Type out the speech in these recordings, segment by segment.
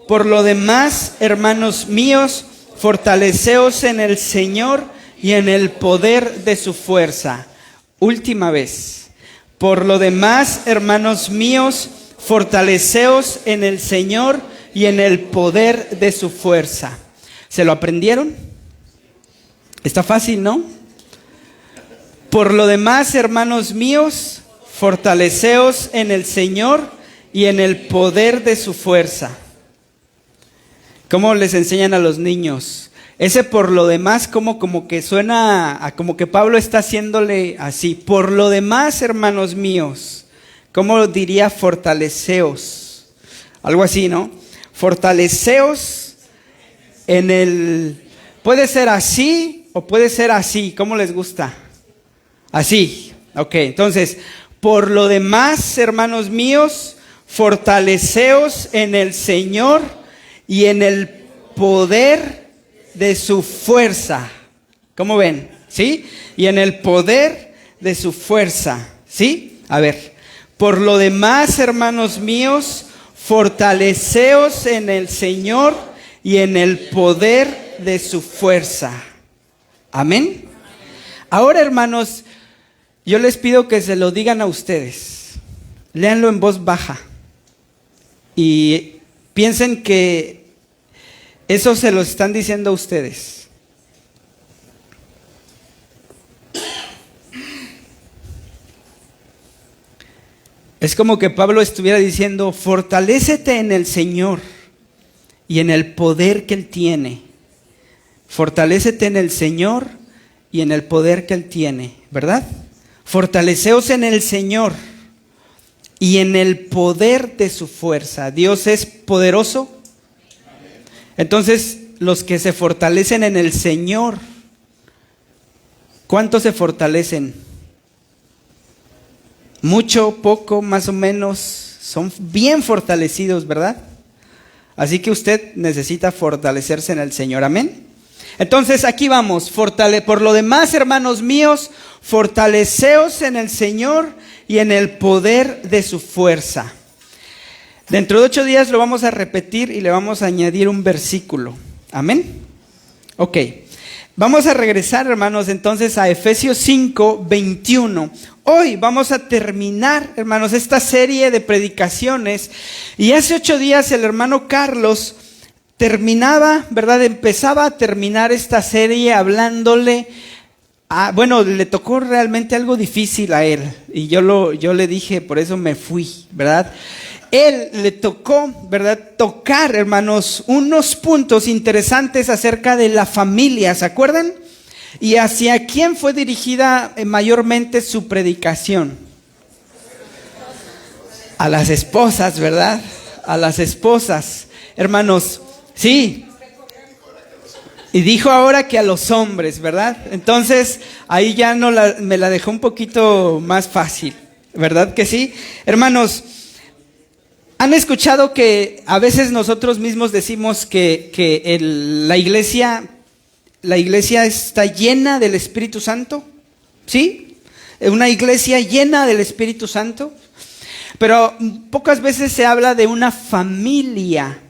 Por lo demás, hermanos míos, fortaleceos en el Señor y en el poder de su fuerza. Última vez. Por lo demás, hermanos míos, fortaleceos en el Señor y en el poder de su fuerza. ¿Se lo aprendieron? Está fácil, ¿no? Por lo demás, hermanos míos, fortaleceos en el Señor y en el poder de su fuerza. ¿Cómo les enseñan a los niños? Ese por lo demás como que suena a como que Pablo está haciéndole así. Por lo demás, hermanos míos, ¿cómo diría fortaleceos? Algo así, ¿no? Fortaleceos en el... Puede ser así o puede ser así. ¿Cómo les gusta? Así. Ok, entonces, por lo demás, hermanos míos, fortaleceos en el Señor y en el poder de su fuerza. ¿Cómo ven? ¿Sí? Y en el poder de su fuerza. ¿Sí? A ver. Por lo demás, hermanos míos, fortaleceos en el Señor y en el poder de su fuerza. Amén. Ahora, hermanos, yo les pido que se lo digan a ustedes. Léanlo en voz baja. Y piensen que eso se lo están diciendo a ustedes. Es como que Pablo estuviera diciendo, fortalécete en el Señor y en el poder que Él tiene. Fortalécete en el Señor y en el poder que Él tiene, ¿verdad? Fortaleceos en el Señor y en el poder de su fuerza. Dios es poderoso. Entonces, los que se fortalecen en el Señor, ¿cuántos se fortalecen? Mucho, poco, más o menos, son bien fortalecidos, ¿verdad? Así que usted necesita fortalecerse en el Señor, amén. Entonces aquí vamos, por lo demás, hermanos míos, fortaleceos en el Señor y en el poder de su fuerza. Dentro de 8 días lo vamos a repetir y le vamos a añadir un versículo, amén. Ok, vamos a regresar, hermanos, entonces a Efesios 5, 21. Hoy vamos a terminar, hermanos, esta serie de predicaciones. Y hace 8 días el hermano Carlos terminaba, ¿verdad? Empezaba a terminar esta serie hablándole bueno, le tocó realmente algo difícil a él. Y yo le dije, por eso me fui, ¿verdad? Él le tocó, ¿verdad? Tocar, hermanos, unos puntos interesantes acerca de la familia, ¿se acuerdan? ¿Y hacia quién fue dirigida mayormente su predicación? A las esposas, ¿verdad? A las esposas. Hermanos, sí. Y dijo ahora que a los hombres, ¿verdad? Entonces, ahí ya me la dejó un poquito más fácil, ¿verdad que sí? Hermanos, ¿han escuchado que a veces nosotros mismos decimos que la iglesia está llena del Espíritu Santo? ¿Sí? Una iglesia llena del Espíritu Santo. Pero pocas veces se habla de una familia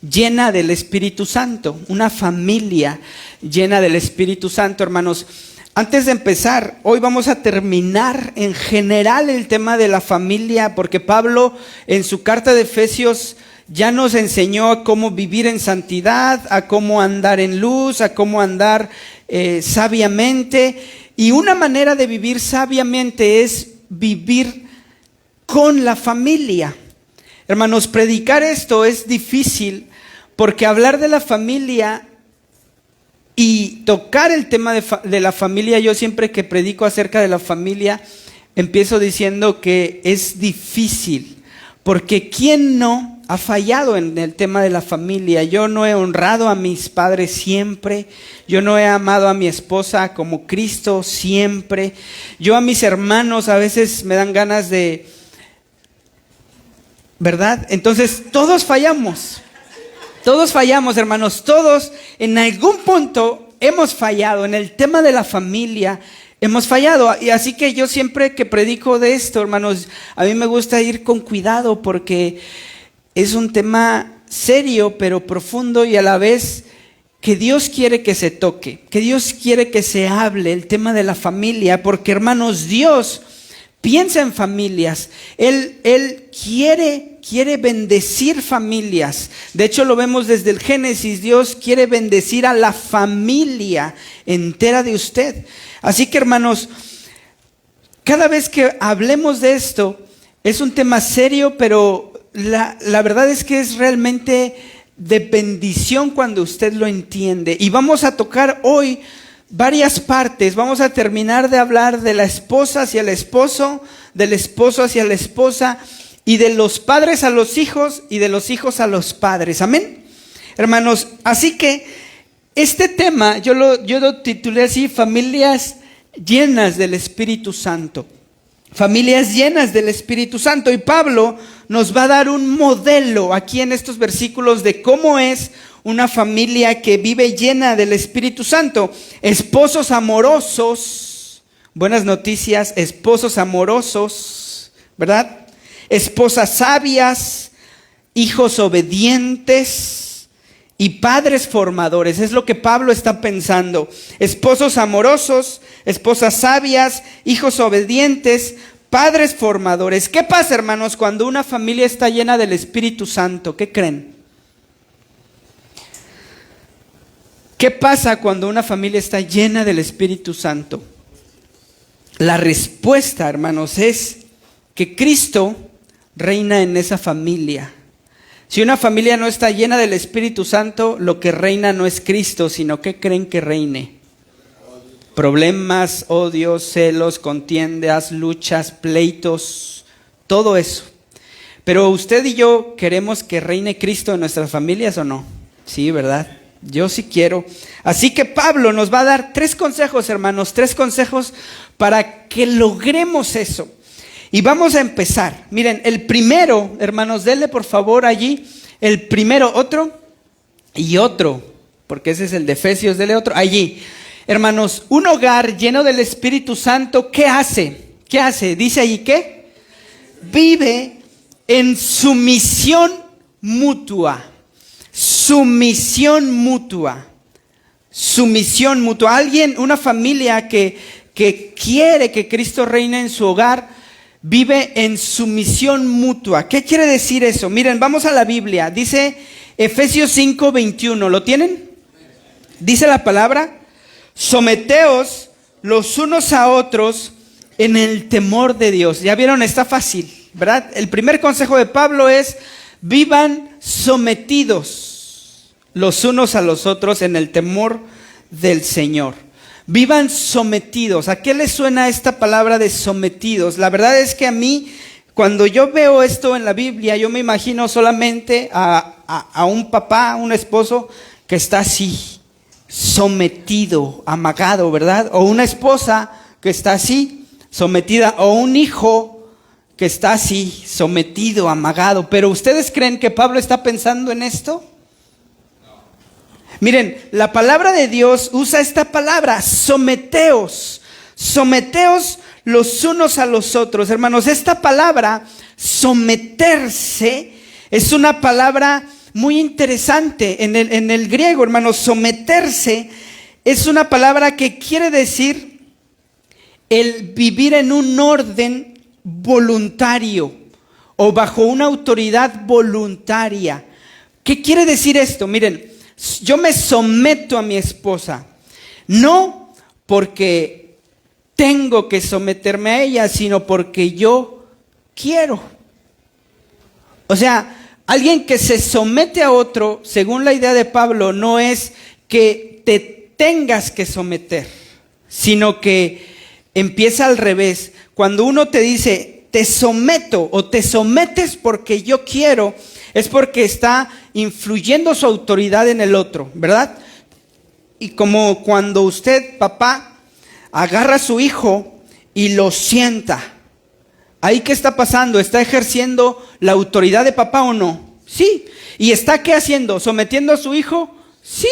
llena del Espíritu Santo. Una familia llena del Espíritu Santo, hermanos. Antes de empezar, hoy vamos a terminar en general el tema de la familia, porque Pablo en su carta de Efesios ya nos enseñó a cómo vivir en santidad, a cómo andar en luz, a cómo andar sabiamente. Y una manera de vivir sabiamente es vivir con la familia. Hermanos, predicar esto es difícil porque hablar de la familia y tocar el tema de la familia, yo siempre que predico acerca de la familia, empiezo diciendo que es difícil, porque ¿quién no ha fallado en el tema de la familia? Yo no he honrado a mis padres siempre, yo no he amado a mi esposa como Cristo siempre, yo a mis hermanos a veces me dan ganas de, ¿verdad? Entonces todos fallamos, hermanos, todos en algún punto hemos fallado, en el tema de la familia hemos fallado. Y así que yo siempre que predico de esto, hermanos, a mí me gusta ir con cuidado porque es un tema serio pero profundo y a la vez que Dios quiere que se toque, que Dios quiere que se hable el tema de la familia, porque hermanos, Dios piensa en familias. Él quiere bendecir familias. De hecho, lo vemos desde el Génesis. Dios quiere bendecir a la familia entera de usted. Así que, hermanos, cada vez que hablemos de esto, es un tema serio, pero la verdad es que es realmente de bendición cuando usted lo entiende. Y vamos a tocar hoy varias partes. Vamos a terminar de hablar de la esposa hacia el esposo, del esposo hacia la esposa, y de los padres a los hijos, y de los hijos a los padres. Amén, hermanos. Así que este tema yo lo titulé así: familias llenas del Espíritu Santo. Familias llenas del Espíritu Santo. Y Pablo nos va a dar un modelo aquí en estos versículos de cómo es una familia que vive llena del Espíritu Santo. Esposos amorosos, buenas noticias, esposos amorosos, ¿verdad? Esposas sabias, hijos obedientes y padres formadores. Es lo que Pablo está pensando. Esposos amorosos, esposas sabias, hijos obedientes, padres formadores. ¿Qué pasa, hermanos, cuando una familia está llena del Espíritu Santo? ¿Qué creen? ¿Qué pasa cuando una familia está llena del Espíritu Santo? La respuesta, hermanos, es que Cristo reina en esa familia. Si una familia no está llena del Espíritu Santo, lo que reina no es Cristo, sino ¿qué creen que reine? Problemas, odios, celos, contiendas, luchas, pleitos, todo eso. Pero usted y yo queremos que reine Cristo en nuestras familias, ¿o no? Sí, ¿verdad? Yo sí quiero. Así que Pablo nos va a dar 3 consejos, hermanos, 3 consejos para que logremos eso. Y vamos a empezar. Miren, el primero, hermanos, denle por favor allí, el primero, otro y otro, porque ese es el de Efesios, denle otro, allí. Hermanos, un hogar lleno del Espíritu Santo, ¿qué hace? ¿Qué hace? Dice allí, ¿qué? Vive en sumisión mutua. Sumisión mutua. Sumisión mutua. Alguien, una familia que quiere que Cristo reine en su hogar, vive en sumisión mutua. ¿Qué quiere decir eso? Miren, vamos a la Biblia. Dice Efesios 5:21. ¿Lo tienen? Dice la palabra: someteos los unos a otros en el temor de Dios. Ya vieron, está fácil, ¿verdad? El primer consejo de Pablo es: vivan sometidos los unos a los otros en el temor del Señor. Vivan sometidos. ¿A qué les suena esta palabra de sometidos? La verdad es que a mí, cuando yo veo esto en la Biblia, yo me imagino solamente a un papá, un esposo que está así, sometido, amagado, ¿verdad? O una esposa que está así, sometida, o un hijo que está así, sometido, amagado. ¿Pero ustedes creen que Pablo está pensando en esto? Miren, la palabra de Dios usa esta palabra: someteos. Someteos los unos a los otros. Hermanos, esta palabra, someterse, es una palabra muy interesante en el griego, hermanos. Someterse es una palabra que quiere decir el vivir en un orden voluntario o bajo una autoridad voluntaria. ¿Qué quiere decir esto? Miren, yo me someto a mi esposa, no porque tengo que someterme a ella, sino porque yo quiero. O sea, alguien que se somete a otro, según la idea de Pablo, no es que te tengas que someter, sino que empieza al revés. Cuando uno te dice, te someto o te sometes porque yo quiero, es porque está influyendo su autoridad en el otro, ¿verdad? Y como cuando usted, papá, agarra a su hijo y lo sienta. ¿Ahí qué está pasando? ¿Está ejerciendo la autoridad de papá o no? Sí. ¿Y está qué haciendo? ¿Sometiendo a su hijo? Sí.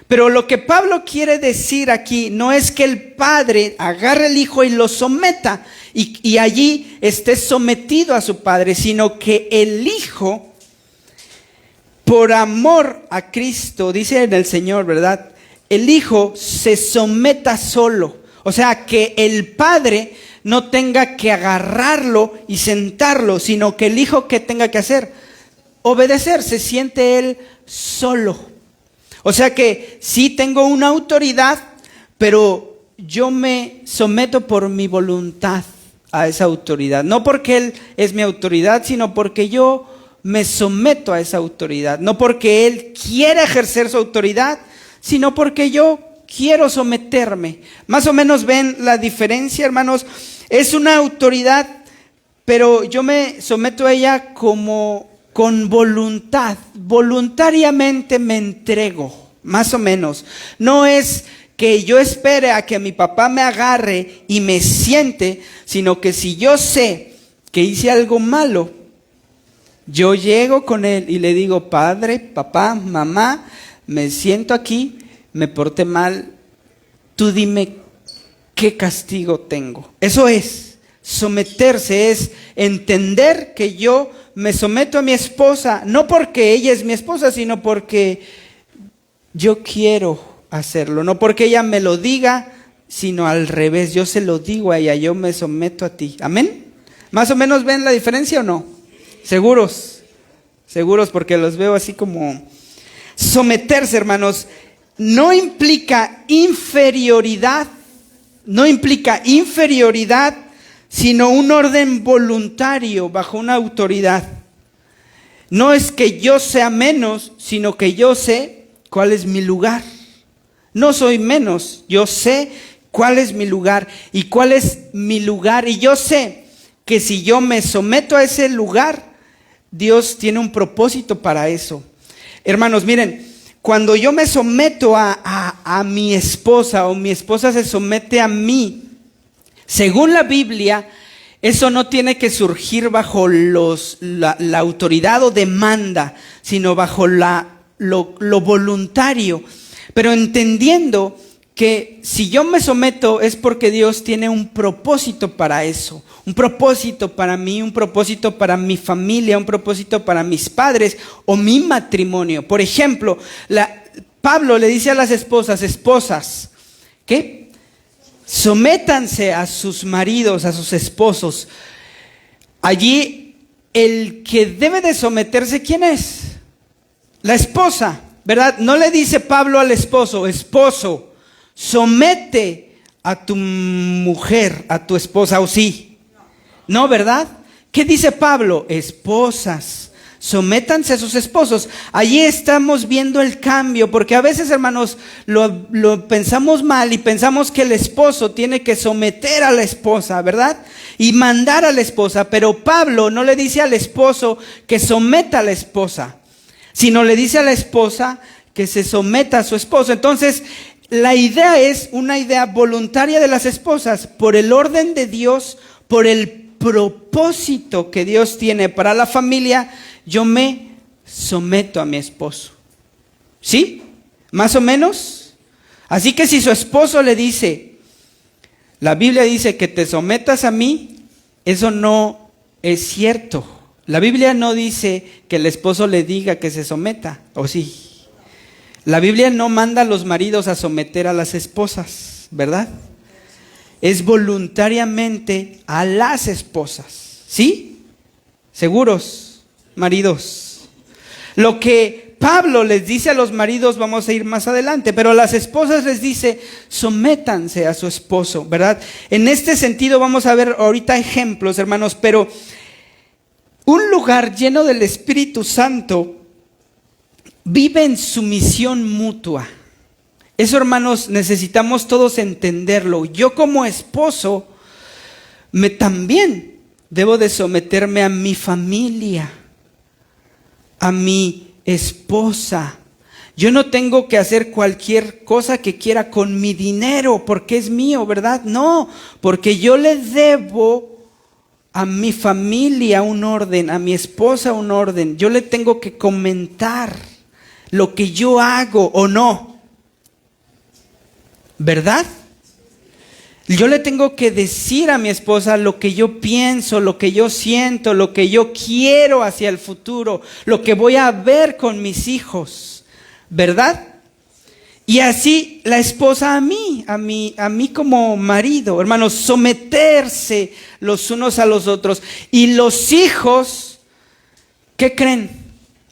Pero lo que Pablo quiere decir aquí no es que el padre agarre al hijo y lo someta y allí esté sometido a su padre, sino que el hijo por amor a Cristo, dice en el Señor, ¿verdad? El Hijo se someta solo. O sea, que el Padre no tenga que agarrarlo y sentarlo, sino que el Hijo, ¿qué tenga que hacer? Obedecer, se siente Él solo. O sea que sí tengo una autoridad, pero yo me someto por mi voluntad a esa autoridad. No porque Él es mi autoridad, sino porque yo me someto a esa autoridad. No porque Él quiera ejercer su autoridad, sino porque yo quiero someterme. Más o menos ven la diferencia, hermanos. Es una autoridad, pero yo me someto a ella como con voluntad. Voluntariamente me entrego, más o menos. No es que yo espere a que mi papá me agarre y me siente, sino que si yo sé que hice algo malo, yo llego con él y le digo: padre, papá, mamá, me siento aquí, me porté mal, tú dime qué castigo tengo. Eso es someterse, es entender que yo me someto a mi esposa, no porque ella es mi esposa, sino porque yo quiero hacerlo, no porque ella me lo diga, sino al revés, yo se lo digo a ella, yo me someto a ti. ¿Amén? ¿Más o menos ven la diferencia o no? ¿Seguros? Seguros, porque los veo así como... Someterse, hermanos, no implica inferioridad, sino un orden voluntario bajo una autoridad. No es que yo sea menos, sino que yo sé cuál es mi lugar. No soy menos, yo sé cuál es mi lugar. ¿Y cuál es mi lugar? Y yo sé que si yo me someto a ese lugar, Dios tiene un propósito para eso. Hermanos, miren, cuando yo me someto a mi esposa o mi esposa se somete a mí, según la Biblia, eso no tiene que surgir bajo la autoridad o demanda, sino bajo lo voluntario. Pero entendiendo que si yo me someto es porque Dios tiene un propósito para eso, un propósito para mí, un propósito para mi familia, un propósito para mis padres o mi matrimonio. Por ejemplo, Pablo le dice a las esposas, ¿qué? Sométanse a sus maridos, a sus esposos. Allí el que debe de someterse, ¿quién es? La esposa, ¿verdad? No le dice Pablo al esposo: esposo, somete a tu mujer, a tu esposa, ¿o sí? No, ¿verdad? ¿Qué dice Pablo? Esposas, sométanse a sus esposos. Allí estamos viendo el cambio, porque a veces, hermanos, lo pensamos mal y pensamos que el esposo tiene que someter a la esposa, ¿verdad? Y mandar a la esposa, pero Pablo no le dice al esposo que someta a la esposa, sino le dice a la esposa que se someta a su esposo. Entonces, la idea es una idea voluntaria de las esposas, por el orden de Dios, por el propósito que Dios tiene para la familia. Yo me someto a mi esposo. ¿Sí? ¿Más o menos? Así que si su esposo le dice, la Biblia dice que te sometas a mí, eso no es cierto. La Biblia no dice que el esposo le diga que se someta, ¿o sí? La Biblia no manda a los maridos a someter a las esposas, ¿verdad? Es voluntariamente a las esposas, ¿sí? ¿Seguros, maridos? Lo que Pablo les dice a los maridos, vamos a ir más adelante, pero a las esposas les dice: sométanse a su esposo, ¿verdad? En este sentido vamos a ver ahorita ejemplos, hermanos, pero un lugar lleno del Espíritu Santo vive en sumisión mutua. Eso, hermanos, necesitamos todos entenderlo. Yo como esposo también debo de someterme a mi familia, a mi esposa. Yo no tengo que hacer cualquier cosa que quiera con mi dinero porque es mío, ¿verdad? No, porque yo le debo a mi familia un orden, a mi esposa un orden. Yo le tengo que comentar lo que yo hago o no, ¿verdad? Yo le tengo que decir a mi esposa lo que yo pienso, lo que yo siento, lo que yo quiero hacia el futuro, lo que voy a ver con mis hijos, ¿verdad? Y así la esposa a mí como marido, hermanos, someterse los unos a los otros. Y los hijos, ¿qué creen?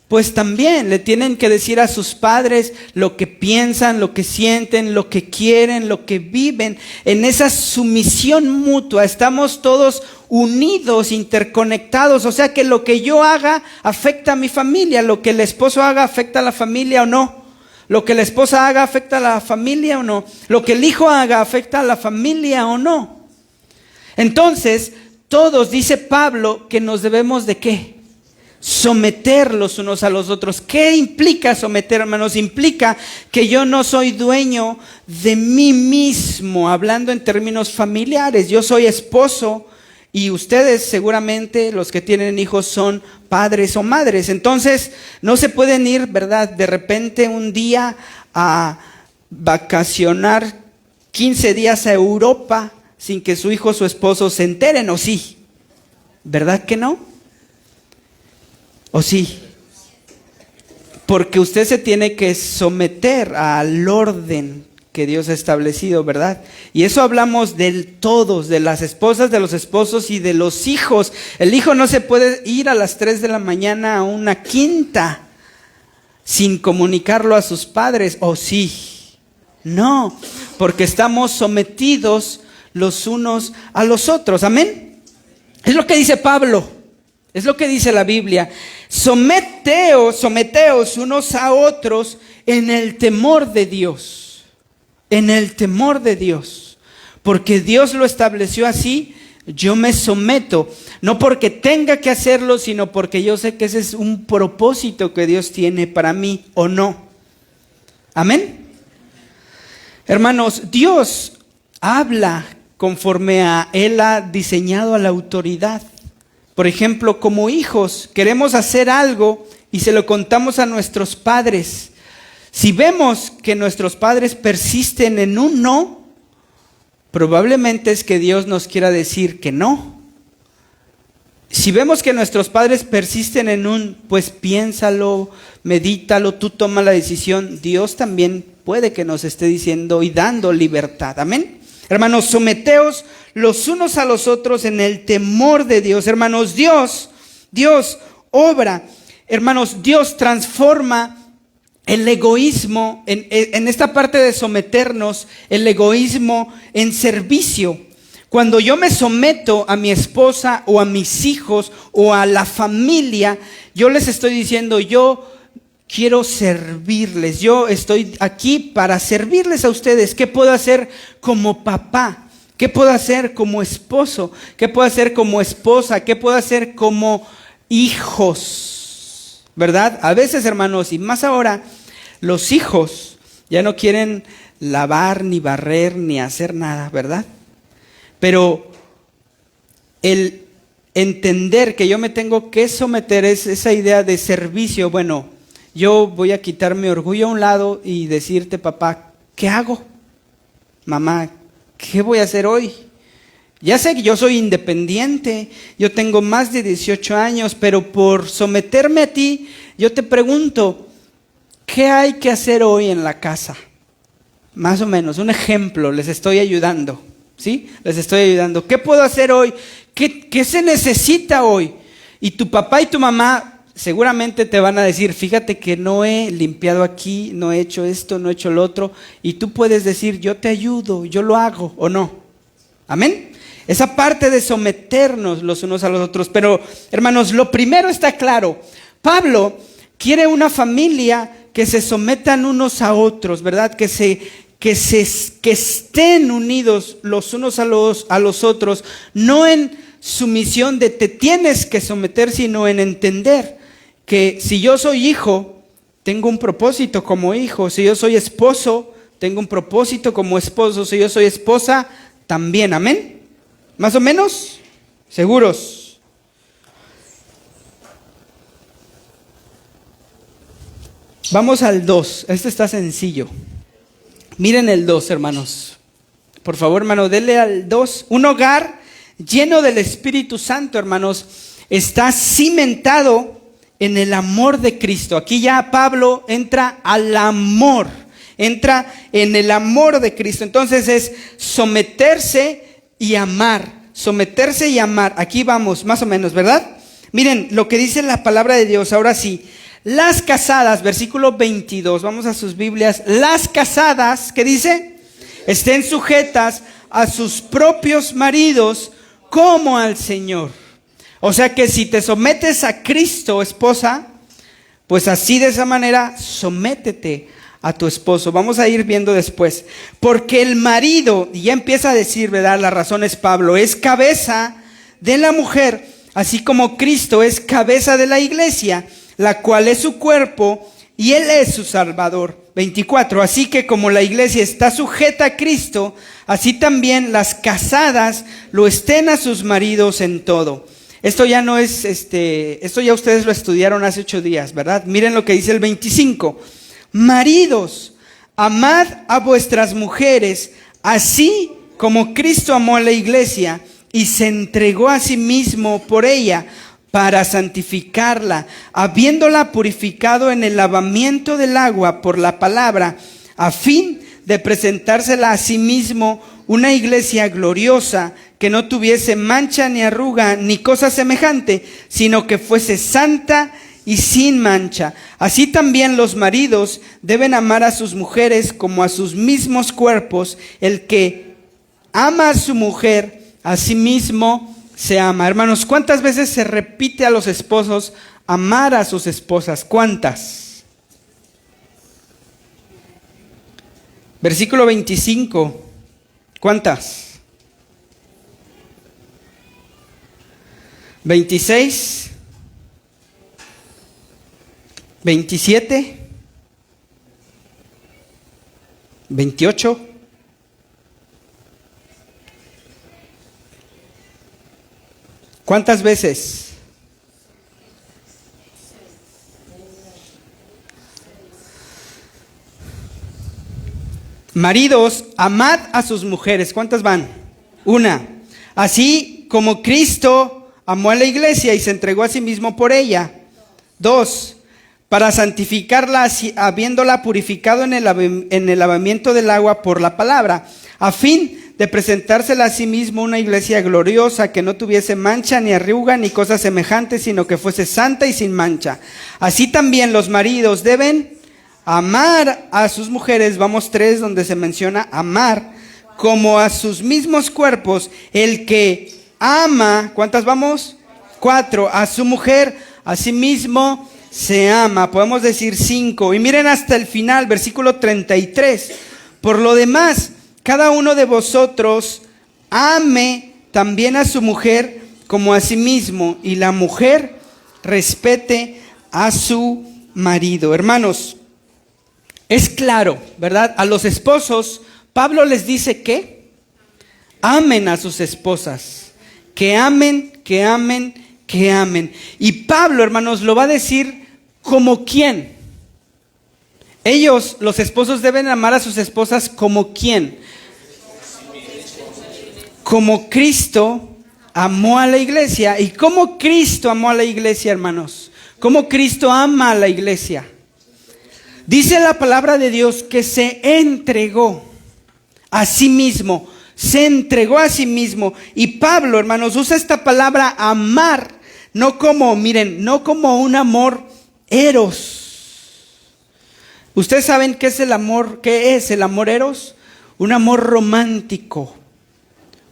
Pues también le tienen que decir a sus padres lo que piensan, lo que sienten, lo que quieren, lo que viven. En esa sumisión mutua estamos todos unidos, interconectados. O sea que lo que yo haga afecta a mi familia, lo que el esposo haga afecta a la familia o no. Lo que la esposa haga afecta a la familia o no. Lo que el hijo haga afecta a la familia o no. Entonces, todos, dice Pablo, que nos debemos ¿de qué? Someter los unos a los otros. ¿Qué implica someter, hermanos? Implica que yo no soy dueño de mí mismo, hablando en términos familiares. Yo soy esposo y ustedes seguramente, los que tienen hijos, son padres o madres. Entonces, no se pueden ir, ¿verdad?, de repente un día a vacacionar 15 días a Europa sin que su hijo o su esposo se enteren, ¿o sí? ¿Verdad que no? ¿O sí? Porque usted se tiene que someter al orden que Dios ha establecido, ¿verdad? Y eso hablamos de todos, de las esposas, de los esposos y de los hijos. El hijo no se puede ir a las 3 de la mañana a una quinta sin comunicarlo a sus padres, ¿o sí? No, porque estamos sometidos los unos a los otros, ¿amén? Es lo que dice Pablo. Es lo que dice la Biblia. Someteos unos a otros en el temor de Dios. En el temor de Dios. Porque Dios lo estableció así, yo me someto. No porque tenga que hacerlo, sino porque yo sé que ese es un propósito que Dios tiene para mí, ¿o no? ¿Amén? Hermanos, Dios habla conforme a Él ha diseñado a la autoridad. Por ejemplo, como hijos, queremos hacer algo y se lo contamos a nuestros padres. Si vemos que nuestros padres persisten en un no, probablemente es que Dios nos quiera decir que no. Si vemos que nuestros padres persisten en un, pues piénsalo, medítalo, tú toma la decisión, Dios también puede que nos esté diciendo y dando libertad. Amén. Hermanos, someteos los unos a los otros en el temor de Dios. Hermanos, Dios obra. Hermanos, Dios transforma el egoísmo, en esta parte de someternos, el egoísmo en servicio. Cuando yo me someto a mi esposa o a mis hijos o a la familia, yo les estoy diciendo, yo quiero servirles, yo estoy aquí para servirles a ustedes. ¿Qué puedo hacer como papá? ¿Qué puedo hacer como esposo? ¿Qué puedo hacer como esposa? ¿Qué puedo hacer como hijos? ¿Verdad? A veces, hermanos, y más ahora, los hijos ya no quieren lavar, ni barrer, ni hacer nada, ¿verdad? Pero el entender que yo me tengo que someter es esa idea de servicio. Bueno, yo voy a quitar mi orgullo a un lado y decirte, papá, ¿qué hago? Mamá, ¿qué voy a hacer hoy? Ya sé que yo soy independiente, yo tengo más de 18 años, pero por someterme a ti, yo te pregunto, ¿qué hay que hacer hoy en la casa? Más o menos, un ejemplo, les estoy ayudando, ¿sí? Les estoy ayudando. ¿Qué puedo hacer hoy? ¿Qué se necesita hoy? Y tu papá y tu mamá seguramente te van a decir, fíjate que no he limpiado aquí, no he hecho esto, no he hecho lo otro. Y tú puedes decir, yo te ayudo, yo lo hago, ¿o no? ¿Amén? Esa parte de someternos los unos a los otros. Pero, hermanos, lo primero está claro. Pablo quiere una familia que se sometan unos a otros, ¿verdad? Que estén unidos los unos a los otros, no en sumisión de te tienes que someter, sino en entender que si yo soy hijo, tengo un propósito como hijo. Si yo soy esposo, tengo un propósito como esposo. Si yo soy esposa, también. ¿Amén? ¿Más o menos? ¿Seguros? Vamos al 2. Este está sencillo. Miren el 2, hermanos. Por favor, hermano, denle al 2. Un hogar lleno del Espíritu Santo, hermanos, está cimentado en el amor de Cristo. Aquí ya Pablo entra al amor, entra en el amor de Cristo. Entonces es someterse y amar, someterse y amar. Aquí vamos, más o menos, ¿verdad? Miren lo que dice la palabra de Dios. Ahora sí, las casadas, versículo 22, vamos a sus Biblias. Las casadas, ¿qué dice? Estén sujetas a sus propios maridos como al Señor. O sea que si te sometes a Cristo, esposa, pues así de esa manera, sométete a tu esposo. Vamos a ir viendo después. Porque el marido, y ya empieza a decir, ¿verdad? La razón es Pablo, es cabeza de la mujer, así como Cristo es cabeza de la iglesia, la cual es su cuerpo y Él es su Salvador. 24. Así que como la iglesia está sujeta a Cristo, así también las casadas lo estén a sus maridos en todo. Esto ya no es, esto ya ustedes lo estudiaron hace 8 días, ¿verdad? Miren lo que dice el 25. Maridos, amad a vuestras mujeres, así como Cristo amó a la iglesia y se entregó a sí mismo por ella, para santificarla, habiéndola purificado en el lavamiento del agua por la palabra, a fin de presentársela a sí mismo una iglesia gloriosa, que no tuviese mancha ni arruga ni cosa semejante, sino que fuese santa y sin mancha. Así también los maridos deben amar a sus mujeres como a sus mismos cuerpos. El que ama a su mujer, a sí mismo se ama. Hermanos, ¿cuántas veces se repite a los esposos amar a sus esposas? ¿Cuántas? Versículo 25. ¿Cuántas? 26. 27. 28. ¿Cuántas veces? Maridos, amad a sus mujeres. ¿Cuántas van? 1. Así como Cristo amó a la iglesia y se entregó a sí mismo por ella. 2. Para santificarla, habiéndola purificado en el lavamiento del agua por la palabra, a fin de presentársela a sí mismo una iglesia gloriosa, que no tuviese mancha ni arruga ni cosa semejante, sino que fuese santa y sin mancha. Así también los maridos deben amar a sus mujeres. Vamos 3, donde se menciona amar, como a sus mismos cuerpos. El que ama, ¿cuántas vamos? 4, a su mujer, a sí mismo se ama. Podemos decir 5. Y miren hasta el final, versículo 33. Por lo demás, cada uno de vosotros ame también a su mujer como a sí mismo, y la mujer respete a su marido. Hermanos, es claro, ¿verdad? A los esposos, Pablo les dice que amen a sus esposas, que amen, que amen, que amen. Y Pablo, hermanos, lo va a decir como quién. Ellos, los esposos, deben amar a sus esposas como quién. Como Cristo amó a la iglesia. ¿Y cómo Cristo amó a la iglesia, hermanos? ¿Cómo Cristo ama a la iglesia? Dice la palabra de Dios que se entregó a sí mismo. Se entregó a sí mismo. Y Pablo, hermanos, usa esta palabra amar, no como, miren, no como un amor eros. ¿Ustedes saben qué es el amor? ¿Qué es el amor eros? Un amor romántico.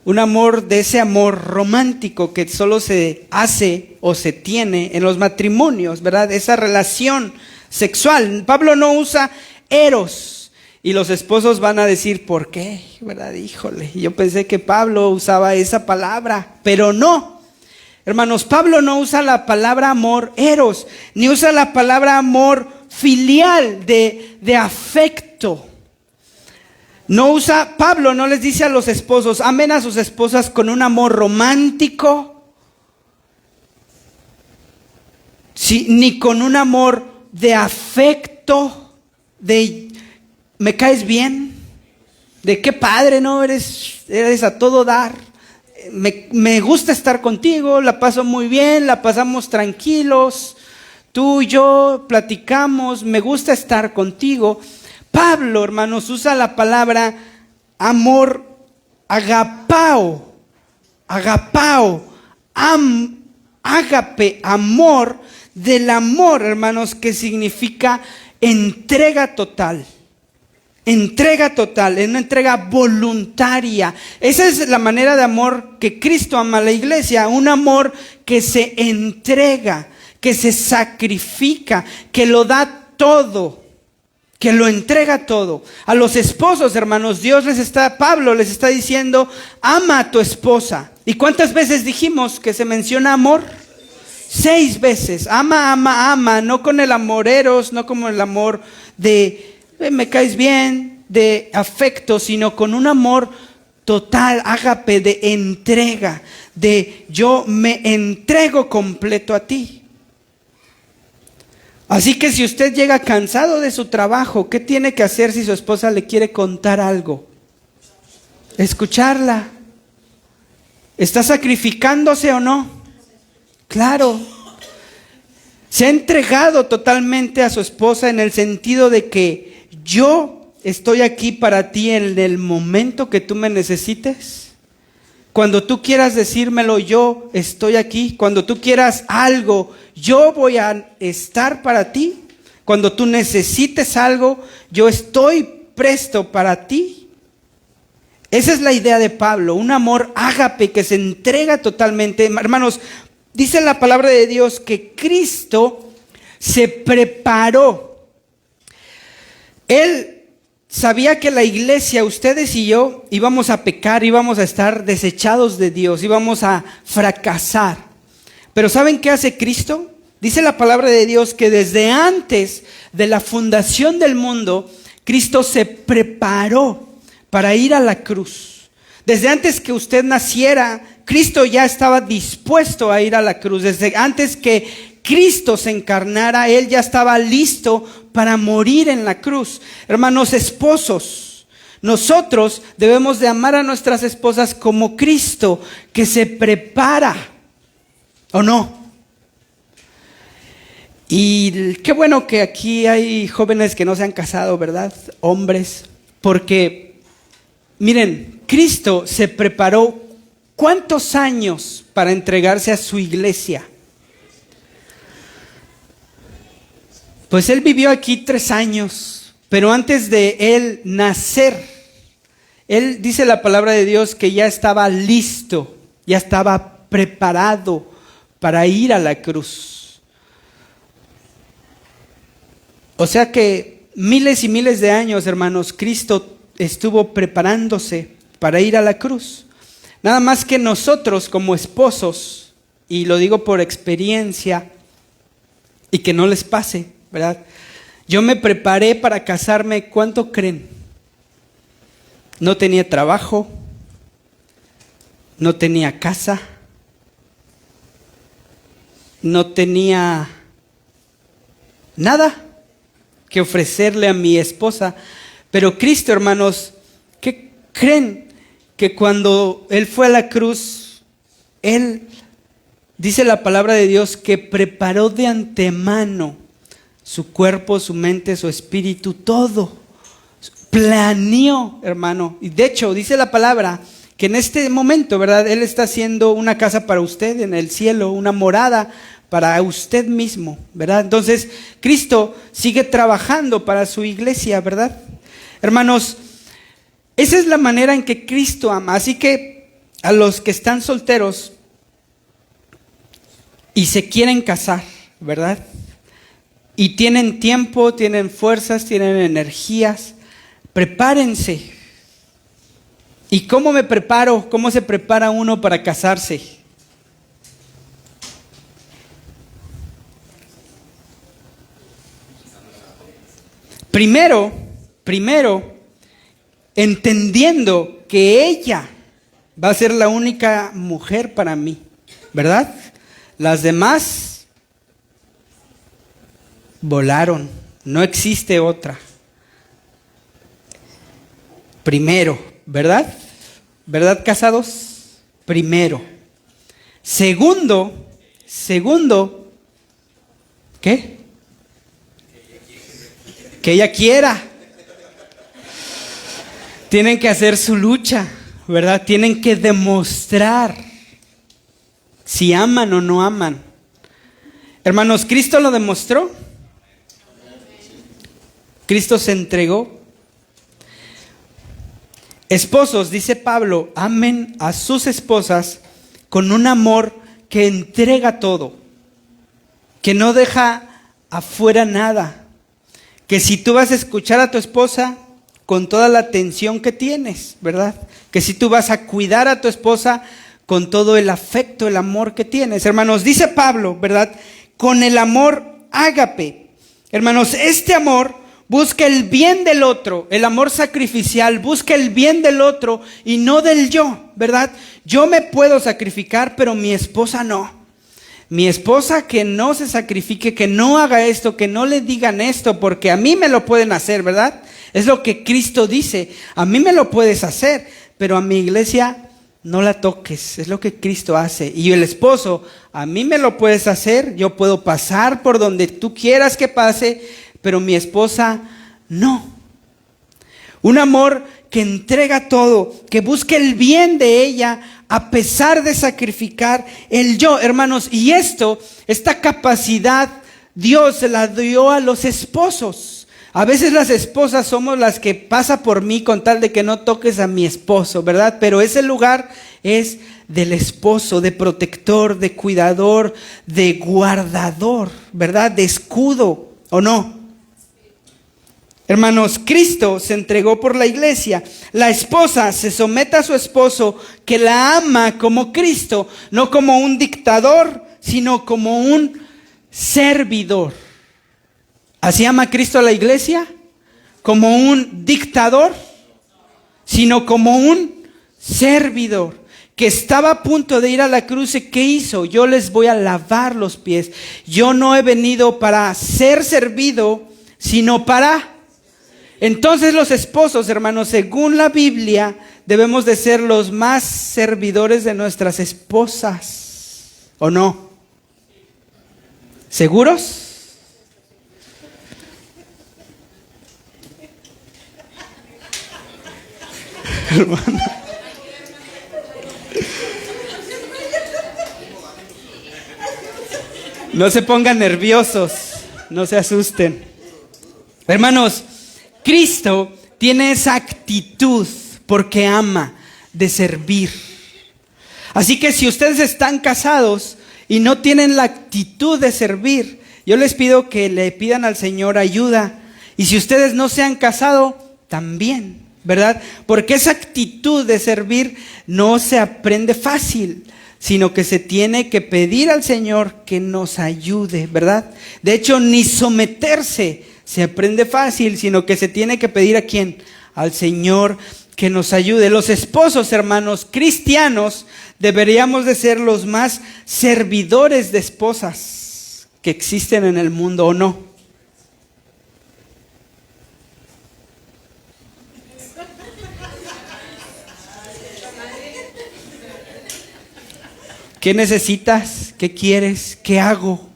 Un amor, de ese amor romántico que solo se hace o se tiene en los matrimonios, ¿verdad? Esa relación sexual. Pablo no usa eros. Y los esposos van a decir, ¿por qué? ¿Verdad? Híjole, yo pensé que Pablo usaba esa palabra, pero no. Hermanos, Pablo no usa la palabra amor eros, ni usa la palabra amor filial, de afecto. No usa, Pablo no les dice a los esposos, amen a sus esposas con un amor romántico, sí, ni con un amor de afecto, de me caes bien, de qué padre, ¿no? Eres a todo dar. Me gusta estar contigo, la paso muy bien, la pasamos tranquilos. Tú y yo platicamos, me gusta estar contigo. Pablo, hermanos, usa la palabra amor, agapao, ágape, amor, del amor, hermanos, que significa entrega total. Entrega total, es una entrega voluntaria. Esa es la manera de amor que Cristo ama a la iglesia, un amor que se entrega, que se sacrifica, que lo da todo, que lo entrega todo. A los esposos, hermanos, Pablo les está diciendo, ama a tu esposa. ¿Y cuántas veces dijimos que se menciona amor? 6 veces. Ama, no con el amoreros, no como el amor de me caes bien, de afecto, sino con un amor total, ágape, de entrega, de yo me entrego completo a ti. Así que si usted llega cansado de su trabajo, ¿qué tiene que hacer si su esposa le quiere contar algo? Escucharla. ¿Está sacrificándose o no? Claro. Se ha entregado totalmente a su esposa en el sentido de que yo estoy aquí para ti en el momento que tú me necesites. Cuando tú quieras decírmelo, yo estoy aquí. Cuando tú quieras algo, yo voy a estar para ti. Cuando tú necesites algo, yo estoy presto para ti. Esa es la idea de Pablo, un amor ágape que se entrega totalmente. Hermanos, dice la palabra de Dios que Cristo se preparó. Él sabía que la iglesia, ustedes y yo, íbamos a pecar, íbamos a estar desechados de Dios, íbamos a fracasar. Pero ¿saben qué hace Cristo? Dice la palabra de Dios que desde antes de la fundación del mundo, Cristo se preparó para ir a la cruz. Desde antes que usted naciera, Cristo ya estaba dispuesto a ir a la cruz. Desde antes que Cristo se encarnara, Él ya estaba listo para morir en la cruz. Hermanos esposos, nosotros debemos de amar a nuestras esposas como Cristo, que se prepara, ¿o no? Y qué bueno que aquí hay jóvenes que no se han casado, ¿verdad? Hombres, porque miren, Cristo se preparó ¿cuántos años para entregarse a su iglesia? Pues Él vivió aquí 3 años, pero antes de Él nacer, Él dice la palabra de Dios que ya estaba listo, ya estaba preparado para ir a la cruz. O sea que miles y miles de años, hermanos, Cristo estuvo preparándose para ir a la cruz. Nada más que nosotros como esposos, y lo digo por experiencia, y que no les pase, ¿verdad? Yo me preparé para casarme, ¿cuánto creen? No tenía trabajo, no tenía casa, no tenía nada que ofrecerle a mi esposa. Pero Cristo, hermanos, ¿qué creen? Que cuando Él fue a la cruz, Él, dice la palabra de Dios, que preparó de antemano su cuerpo, su mente, su espíritu, todo. Planeó, hermano. Y de hecho, dice la palabra que en este momento, ¿verdad? Él está haciendo una casa para usted en el cielo, una morada para usted mismo, ¿verdad? Entonces, Cristo sigue trabajando para su iglesia, ¿verdad? Hermanos, esa es la manera en que Cristo ama. Así que a los que están solteros y se quieren casar, ¿verdad? Y tienen tiempo, tienen fuerzas, tienen energías, prepárense. ¿Y cómo me preparo? ¿Cómo se prepara uno para casarse? Primero, entendiendo que ella va a ser la única mujer para mí, ¿verdad? Las demás volaron, no existe otra. Primero, ¿verdad? ¿Verdad, casados? Primero. Segundo, ¿qué? Que ella quiera. Tienen que hacer su lucha, ¿verdad? Tienen que demostrar si aman o no aman. Hermanos, ¿Cristo lo demostró? ¿Cristo se entregó? Esposos, dice Pablo, amen a sus esposas con un amor que entrega todo, que no deja afuera nada, que si tú vas a escuchar a tu esposa con toda la atención que tienes, ¿verdad? Que si tú vas a cuidar a tu esposa con todo el afecto, el amor que tienes. Hermanos, dice Pablo, ¿verdad? Con el amor ágape. Hermanos, este amor busca el bien del otro, el amor sacrificial, busca el bien del otro y no del yo, ¿verdad? Yo me puedo sacrificar, pero mi esposa no. Mi esposa que no se sacrifique, que no haga esto, que no le digan esto, porque a mí me lo pueden hacer, ¿verdad? Es lo que Cristo dice, a mí me lo puedes hacer, pero a mi iglesia no la toques, es lo que Cristo hace. Y el esposo, a mí me lo puedes hacer, yo puedo pasar por donde tú quieras que pase, pero mi esposa no. Un amor que entrega todo, que busca el bien de ella a pesar de sacrificar el yo, hermanos. Y esta capacidad Dios se la dio a los esposos. A veces las esposas somos las que pasa por mí con tal de que no toques a mi esposo, ¿verdad? Pero ese lugar es del esposo, de protector, de cuidador, de guardador, ¿verdad? De escudo, ¿o no? Hermanos, Cristo se entregó por la iglesia. La esposa se somete a su esposo que la ama como Cristo, no como un dictador, sino como un servidor. ¿Así ama Cristo a la iglesia? ¿Como un dictador? Sino como un servidor que estaba a punto de ir a la cruz. ¿Y qué hizo? Yo les voy a lavar los pies. Yo no he venido para ser servido, sino para... Entonces los esposos, hermanos, según la Biblia, debemos de ser los más servidores de nuestras esposas, ¿o no? ¿Seguros? Hermano. No se pongan nerviosos, no se asusten. Hermanos, Cristo tiene esa actitud porque ama de servir. Así que si ustedes están casados y no tienen la actitud de servir, yo les pido que le pidan al Señor ayuda. Y si ustedes no se han casado, también, ¿verdad? Porque esa actitud de servir no se aprende fácil, sino que se tiene que pedir al Señor que nos ayude, ¿verdad? De hecho, ni someterse se aprende fácil, sino que se tiene que pedir ¿a quién? Al Señor que nos ayude. Los esposos, hermanos, cristianos, deberíamos de ser los más servidores de esposas que existen en el mundo, ¿o no? ¿Qué necesitas? ¿Qué quieres? ¿Qué hago?